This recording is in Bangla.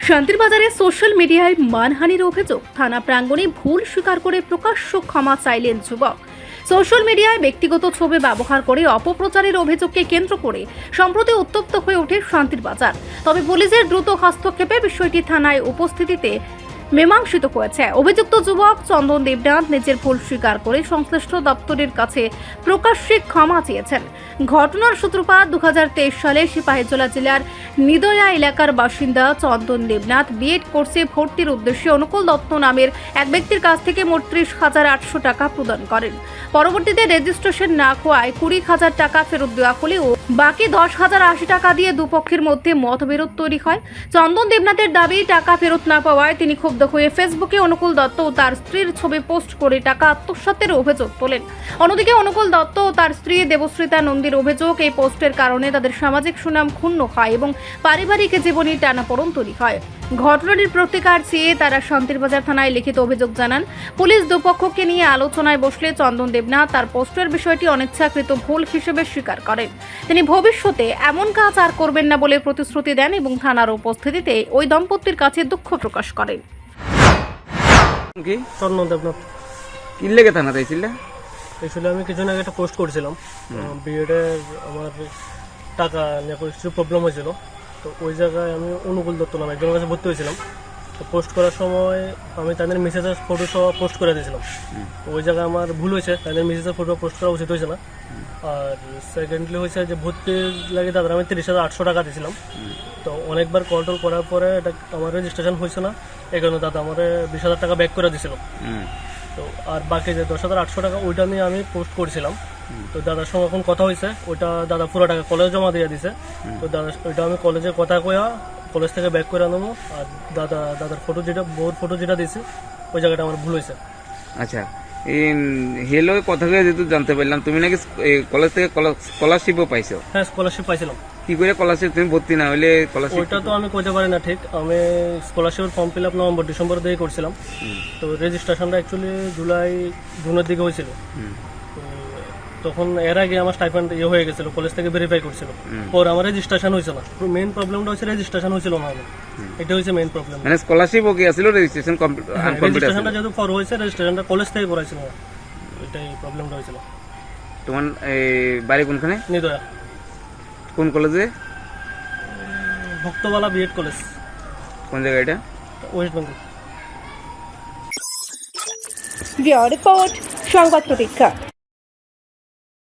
শান্তির বাজারে সোশ্যাল মিডিয়ায় মানহানির অভিযোগ, থানা প্রাঙ্গণে ভুল স্বীকার করে প্রকাশ্য ক্ষমা চাইলেন যুবক। সোশ্যাল মিডিয়ায় ব্যক্তিগত ছবি ব্যবহার করে অপপ্রচারের অভিযোগকে কেন্দ্র করে সম্প্রতি উত্তপ্ত হয়ে ওঠে শান্তির বাজার। তবে পুলিশের দ্রুত হস্তক্ষেপে বিষয়টি থানায় উপস্থিতিতে মীমাংসিত হয়েছে। অভিযুক্ত যুবক চন্দন দেবনাথ নিজের ভুল স্বীকার করে সংশ্লিষ্ট দপ্তরের কাছে প্রকাশ্যে ক্ষমা চেয়েছেন। ঘটনার সূত্রপাত 2023 সালে সিপাহীজলা জেলার নিদয়া এলাকার বাসিন্দা চন্দন দেবনাথ বিএড কোর্সে ভর্তির উদ্দেশ্যে অনুকূল দত্ত নামের এক ব্যক্তির কাছ থেকে মোট 30,800 টাকা প্রদান করেন। পরবর্তীতে রেজিস্ট্রেশন না হওয়ায় 20,000 টাকা ফেরত দেওয়া হলেও বাকি 10,080 টাকা দিয়ে দুপক্ষের মধ্যে মতবিরোধ তৈরি হয়। চন্দন দেবনাথের দাবি, টাকা ফেরত না পাওয়ায় তিনি ক্ষুব্ধ হয়ে ফেসবুকে অনুকূল দত্ত ও তার স্ত্রীর ছবি পোস্ট করে টাকা আত্মসাতের অভিযোগ তোলেন। অন্যদিকে অনুকূল দত্ত ও তার স্ত্রী দেবশ্রীতা নন্দীর অভিযোগ, এই পোস্টের কারণে তাদের সামাজিক সুনাম ক্ষুণ্ণ হয় এবং পারিবারিক জীবনে টানাপোড়েন তৈরি হয়। ঘটনাটির প্রতিকার চেয়ে তারা শান্তিরবাজার থানায় লিখিত অভিযোগ জানান। পুলিশ দুপক্ষকে নিয়ে আলোচনায় বসলে চন্দন দেবনাথ তার পোস্টের বিষয়টি অনিচ্ছাকৃত ভুল হিসেবে স্বীকার করেন। তিনি ভবিষ্যতে এমন কাজ আর করবেন না বলে প্রতিশ্রুতি দেন এবং থানার উপস্থিতিতে ওই দম্পতির কাছে দুঃখ প্রকাশ করেন। কি চন্দন দেবনাথ। কি লেগে থানাতে আইছিলে? আসলে আমি কিছুদিন আগে একটা পোস্ট করেছিলাম, বিএডের আমার টাকা নিয়ে কিছু প্রবলেম হয়েছিল। তো ওই জায়গায় আমি অনুকূল দত্ত নামে একজনের কাছে ভর্তি হয়েছিলাম। তো পোস্ট করার সময় আমি তাদের মেসেজের ফটো সহ পোস্ট করে দিয়েছিলাম। তো ওই জায়গায় আমার ভুল হয়েছে, তাদের মেসেজের ফটো পোস্ট করা উচিত হয়েছে না। আর সেকেন্ডলি হয়েছে যে ভর্তির লাগে তাদের আমি 30,800 টাকা দিয়েছিলাম। তো অনেকবার কল টল করার পরে এটা আমার রেজিস্ট্রেশন হয়েছে না, এই কারণে দাদা আমার 20,000 টাকা ব্যাক করে দিয়েছিল। তো আর বাকি যে 10,800 টাকা ওইটা নিয়ে আমি পোস্ট করেছিলাম। তো দাদার সঙ্গে এখন কথা হয়েছে, ওইটা দাদা পুরো টাকা কলেজে জমা দিয়ে দিছে। তো দাদা ওইটা আমি কলেজে কথা কয়া কলেজ থেকে ব্যাক করে আনবো। আর দাদার ফটো যেটা বউর ফটো যেটা দিয়েছে ওই জায়গাটা আমার ভুল হয়েছে। আচ্ছা, হেলো কথা যেহেতু জানতে পারলাম তুমি নাকি কলেজ থেকে স্কলারশিপও পাইছো? হ্যাঁ, স্কলারশিপ পাইছিলাম। কি করে স্কলারশিপ? তুমি ভর্তি না হলে স্কলারশিপ? ওইটা তো আমি কইতে পারি না ঠিক। আমি স্কলারশিপের form fill up November December দিকে করছিলাম। তো রেজিস্ট্রেশনটা অ্যাকচুয়ালি জুনের দিকে হয়েছিল। তখন এর আগে আমার স্টাইপেন্ড হয়ে গেছিল, কলেজ থেকে ভেরিফাই করছিল। পরে আমার রেজিস্ট্রেশন হয়েছে না। মেইন প্রবলেমটা হচ্ছে রেজিস্ট্রেশন হয়েছিল না। এটা হচ্ছে মেইন প্রবলেম। মানে স্কলারশিপ ওকে আসলে রেজিস্ট্রেশন আনকমপ্লিট আছে। রেজিস্ট্রেশনটা যেহেতু ফর হয়েছে, রেজিস্ট্রেশনটা কলেজ থেকে করাইছিল না। এটাই প্রবলেমটা হয়েছিল। তোমার বাড়ি কোনখানে? নিদয়া। কোন কলেজে? ভক্তবালা বিএড কলেজ। কোন জায়গা এটা? ওয়েস্ট বেঙ্গল। রিপোর্ট সংবাদ প্রতীক্ষা।